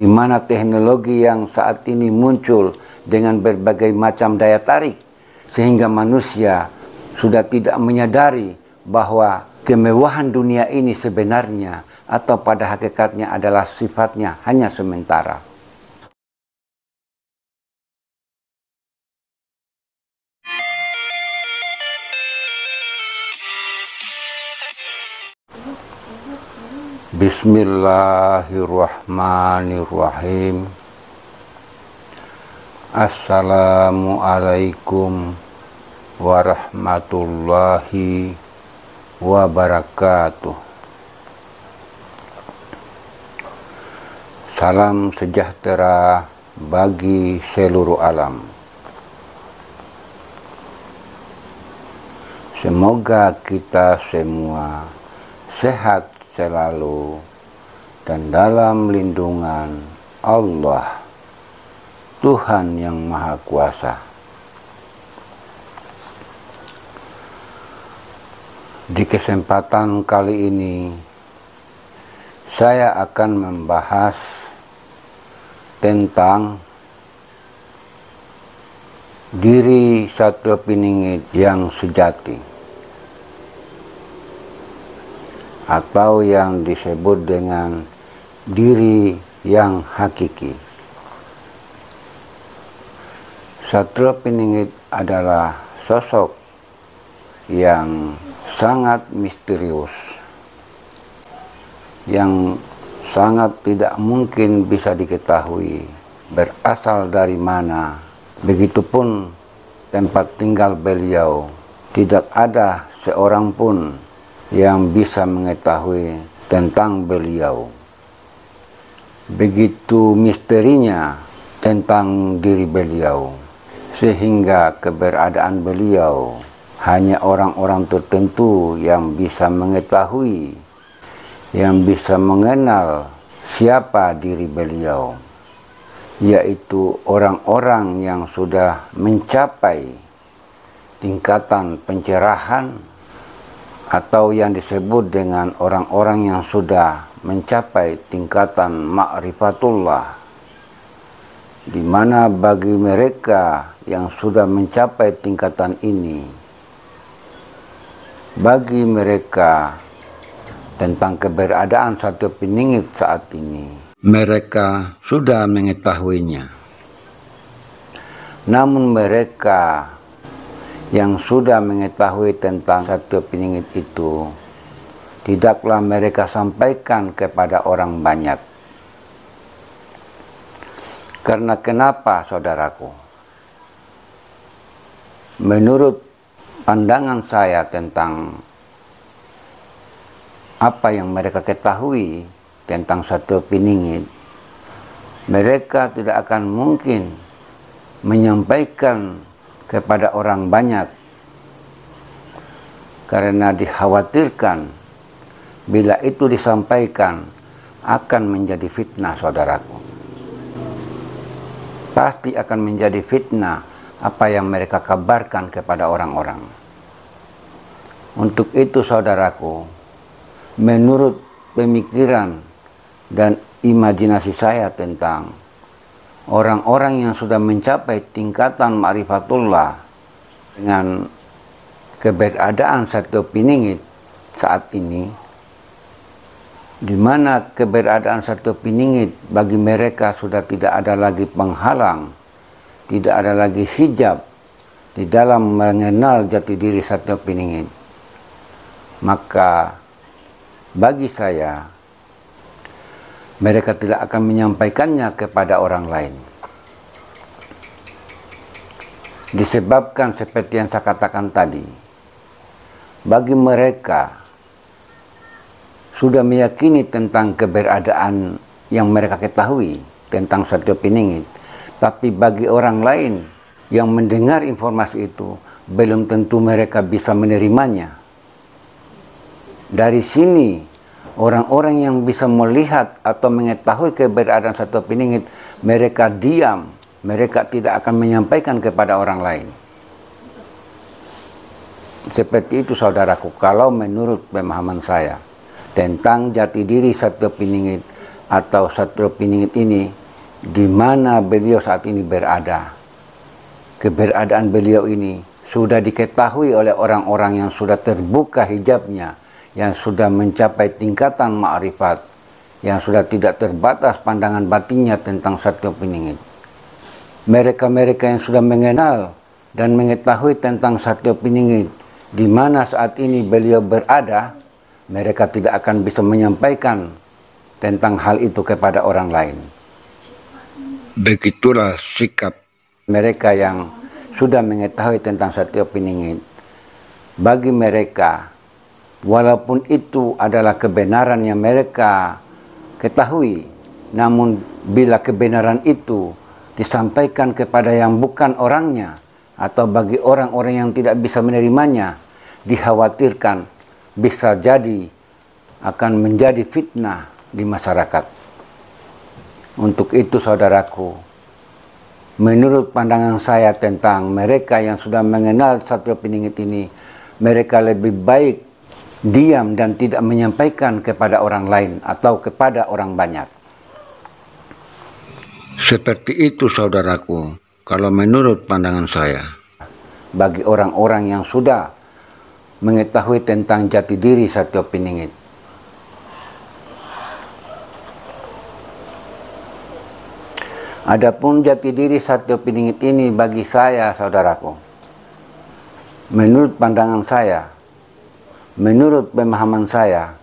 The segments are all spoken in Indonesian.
di mana teknologi yang saat ini muncul dengan berbagai macam daya tarik, sehingga manusia sudah tidak menyadari bahwa kemewahan dunia ini sebenarnya atau pada hakikatnya adalah sifatnya hanya sementara. Bismillahirrahmanirrahim. Assalamualaikum warahmatullahi wabarakatuh. Salam sejahtera bagi seluruh alam. Semoga kita semua sehat selalu dan dalam lindungan Allah, Tuhan yang Maha Kuasa. Di kesempatan kali ini, saya akan membahas tentang diri Satrio Piningit yang sejati, atau yang disebut dengan diri yang hakiki. Satrio Piningit adalah sosok yang sangat misterius, yang sangat tidak mungkin bisa diketahui berasal dari mana. Begitupun tempat tinggal beliau, tidak ada seorang pun yang bisa mengetahui tentang beliau. Begitu misterinya tentang diri beliau, sehingga keberadaan beliau hanya orang-orang tertentu yang bisa mengetahui, yang bisa mengenal siapa diri beliau, yaitu orang-orang yang sudah mencapai tingkatan pencerahan, atau yang disebut dengan orang-orang yang sudah mencapai tingkatan ma'rifatullah, di mana bagi mereka yang sudah mencapai tingkatan ini, bagi mereka tentang keberadaan Satrio Piningit saat ini, mereka sudah mengetahuinya. Namun mereka yang sudah mengetahui tentang Satrio Piningit itu, tidaklah mereka sampaikan kepada orang banyak. Karena kenapa, saudaraku? Menurut pandangan saya tentang apa yang mereka ketahui tentang Satrio Piningit, mereka tidak akan mungkin menyampaikan kepada orang banyak, karena dikhawatirkan bila itu disampaikan akan menjadi fitnah, saudaraku. Pasti akan menjadi fitnah apa yang mereka kabarkan kepada orang-orang. Untuk itu, saudaraku, menurut pemikiran dan imajinasi saya tentang orang-orang yang sudah mencapai tingkatan ma'rifatullah dengan keberadaan Satrio Piningit saat ini, di mana keberadaan Satrio Piningit bagi mereka sudah tidak ada lagi penghalang, tidak ada lagi hijab di dalam mengenal jati diri Satrio Piningit. Maka bagi saya, mereka tidak akan menyampaikannya kepada orang lain. Disebabkan seperti yang saya katakan tadi, bagi mereka sudah meyakini tentang keberadaan yang mereka ketahui tentang Satrio Piningit, tapi bagi orang lain yang mendengar informasi itu, belum tentu mereka bisa menerimanya. Dari sini, orang-orang yang bisa melihat atau mengetahui keberadaan Satrio Piningit, mereka diam, mereka tidak akan menyampaikan kepada orang lain. Seperti itu, saudaraku, kalau menurut pemahaman saya tentang jati diri Satrio Piningit atau Satrio Piningit ini di mana beliau saat ini berada. Keberadaan beliau ini sudah diketahui oleh orang-orang yang sudah terbuka hijabnya, yang sudah mencapai tingkatan ma'rifat, yang sudah tidak terbatas pandangan batinnya tentang Satrio Piningit. Mereka-mereka yang sudah mengenal dan mengetahui tentang Satrio Piningit, di mana saat ini beliau berada, mereka tidak akan bisa menyampaikan tentang hal itu kepada orang lain. Begitulah sikap mereka yang sudah mengetahui tentang Satrio Piningit. Bagi mereka, walaupun itu adalah kebenaran yang mereka ketahui, namun bila kebenaran itu disampaikan kepada yang bukan orangnya, atau bagi orang-orang yang tidak bisa menerimanya, dikhawatirkan bisa jadi akan menjadi fitnah di masyarakat. Untuk itu saudaraku, menurut pandangan saya tentang mereka yang sudah mengenal Satrio Piningit ini, mereka lebih baik diam dan tidak menyampaikan kepada orang lain atau kepada orang banyak. Seperti itu saudaraku, kalau menurut pandangan saya. Bagi orang-orang yang sudah mengetahui tentang jati diri Satrio Piningit. Adapun jati diri Satrio Piningit ini bagi saya, saudaraku, menurut pandangan saya, menurut pemahaman saya,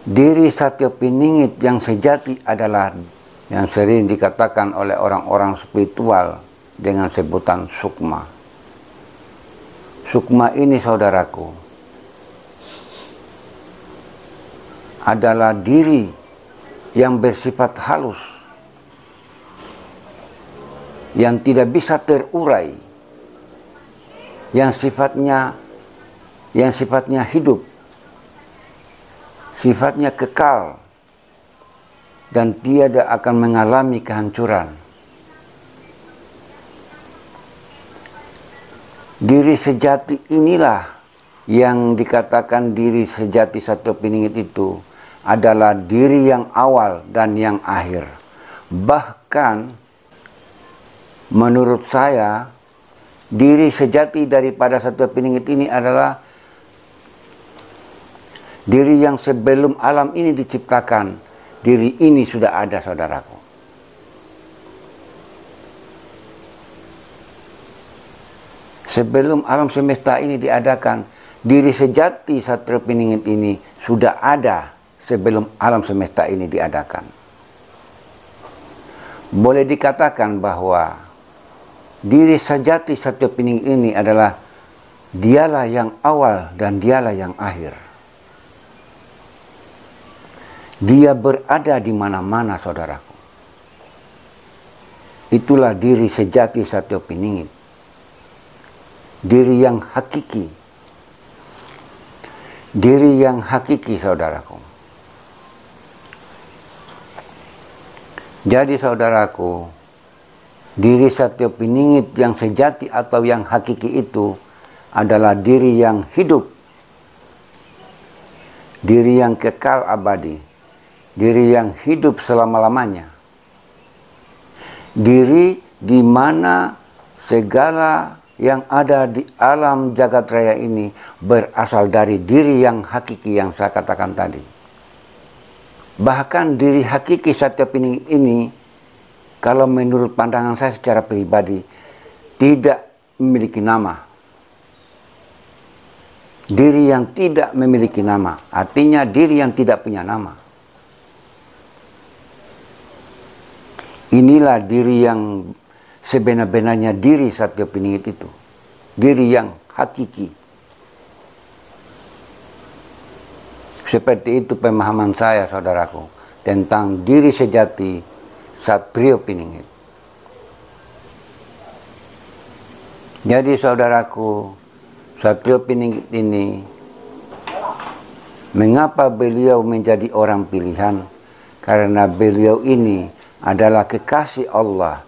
diri Satrio Piningit yang sejati adalah yang sering dikatakan oleh orang-orang spiritual dengan sebutan sukma. Sukma ini, saudaraku, adalah diri yang bersifat halus, yang tidak bisa terurai, yang sifatnya hidup, sifatnya kekal, dan tiada akan mengalami kehancuran. Diri sejati inilah yang dikatakan diri sejati Satrio Piningit itu adalah diri yang awal dan yang akhir. Bahkan menurut saya, diri sejati daripada Satrio Piningit ini adalah diri yang sebelum alam ini diciptakan, diri ini sudah ada, saudaraku. Sebelum alam semesta ini diadakan, diri sejati Satrio Piningit ini sudah ada sebelum alam semesta ini diadakan. Boleh dikatakan bahwa diri sejati Satrio Piningit ini adalah dialah yang awal dan dialah yang akhir. Dia berada di mana-mana, saudaraku. Itulah diri sejati Satrio Piningit. Diri yang hakiki. Diri yang hakiki, saudaraku. Jadi saudaraku, diri Satrio Piningit yang sejati atau yang hakiki itu adalah diri yang hidup, diri yang kekal abadi, diri yang hidup selama-lamanya, diri di mana segala yang ada di alam jagat raya ini berasal dari diri yang hakiki yang saya katakan tadi. Bahkan diri hakiki Satrio Piningit ini, kalau menurut pandangan saya secara pribadi, tidak memiliki nama. Diri yang tidak memiliki nama, artinya diri yang tidak punya nama. Inilah diri yang sebenar-benarnya diri Satrio Piningit itu. Diri yang hakiki. Seperti itu pemahaman saya, saudaraku, tentang diri sejati Satrio Piningit. Jadi saudaraku, Satrio Piningit ini, mengapa beliau menjadi orang pilihan? Karena beliau ini adalah kekasih Allah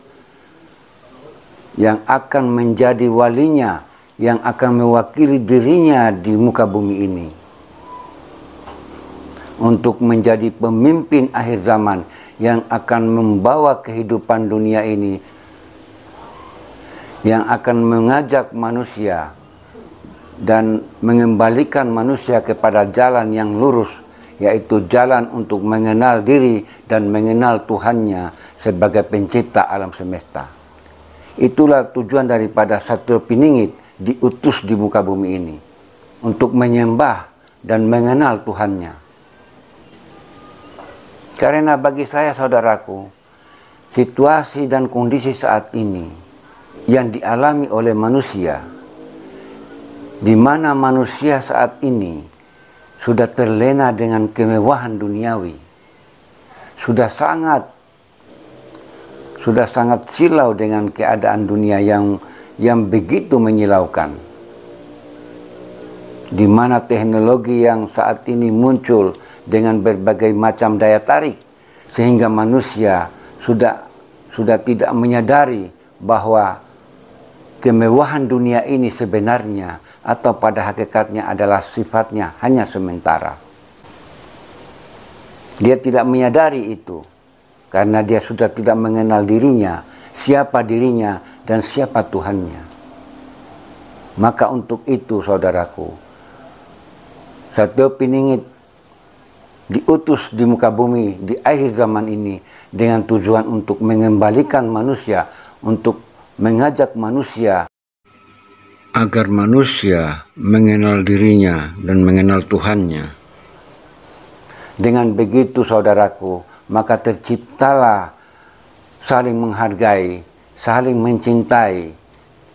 yang akan menjadi walinya, yang akan mewakili dirinya di muka bumi ini. untuk menjadi pemimpin akhir zaman yang akan membawa kehidupan dunia ini, yang akan mengajak manusia dan mengembalikan manusia kepada jalan yang lurus, yaitu jalan untuk mengenal diri dan mengenal Tuhannya sebagai pencipta alam semesta. Itulah tujuan daripada Satrio Piningit diutus di muka bumi ini, untuk menyembah dan mengenal Tuhannya. Karena bagi saya, saudaraku, situasi dan kondisi saat ini yang dialami oleh manusia, di mana manusia saat ini sudah terlena dengan kemewahan duniawi, sudah sangat silau dengan keadaan dunia yang begitu menyilaukan, di mana teknologi yang saat ini muncul dengan berbagai macam daya tarik, sehingga manusia sudah tidak menyadari bahwa kemewahan dunia ini sebenarnya atau pada hakikatnya adalah sifatnya hanya sementara. Dia tidak menyadari itu karena dia sudah tidak mengenal dirinya, siapa dirinya dan siapa Tuhannya. Maka untuk itu, saudaraku, Satrio Piningit diutus di muka bumi di akhir zaman ini dengan tujuan untuk mengembalikan manusia, untuk mengajak manusia agar manusia mengenal dirinya dan mengenal Tuhannya. Dengan begitu, saudaraku, maka terciptalah saling menghargai, saling mencintai,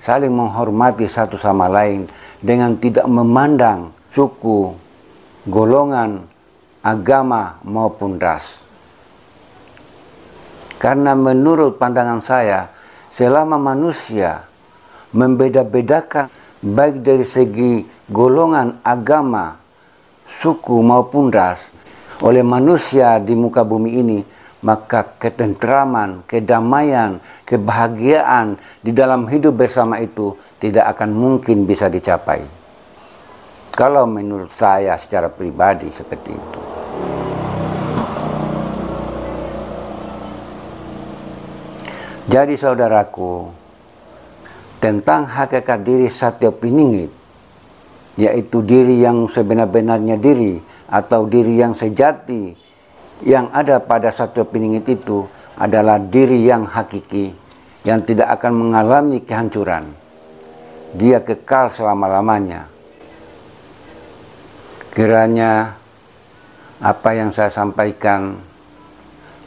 saling menghormati satu sama lain dengan tidak memandang suku, golongan, agama maupun ras. Karena menurut pandangan saya, selama manusia membeda-bedakan baik dari segi golongan, agama, suku maupun ras oleh manusia di muka bumi ini, maka ketentraman, kedamaian, kebahagiaan di dalam hidup bersama itu tidak akan mungkin bisa dicapai. Kalau menurut saya secara pribadi seperti itu. Jadi saudaraku, tentang hakikat diri Satrio Piningit, yaitu diri yang sebenar-benarnya diri atau diri yang sejati yang ada pada Satrio Piningit itu adalah diri yang hakiki, yang tidak akan mengalami kehancuran. Dia kekal selama-lamanya. Kiranya apa yang saya sampaikan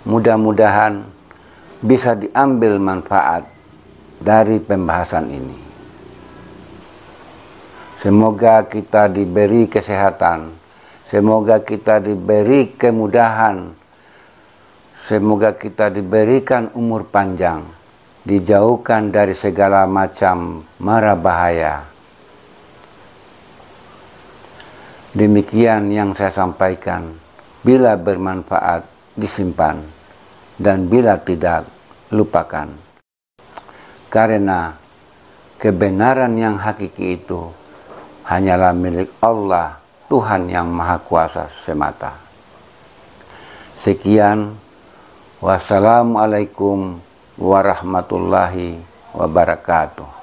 mudah-mudahan bisa diambil manfaat dari pembahasan ini. Semoga kita diberi kesehatan, semoga kita diberi kemudahan, semoga kita diberikan umur panjang, dijauhkan dari segala macam mara bahaya. Demikian yang saya sampaikan. Bila bermanfaat, disimpan, dan bila tidak, lupakan. Karena kebenaran yang hakiki itu hanyalah milik Allah, Tuhan yang Maha Kuasa semata. Sekian, wassalamualaikum warahmatullahi wabarakatuh.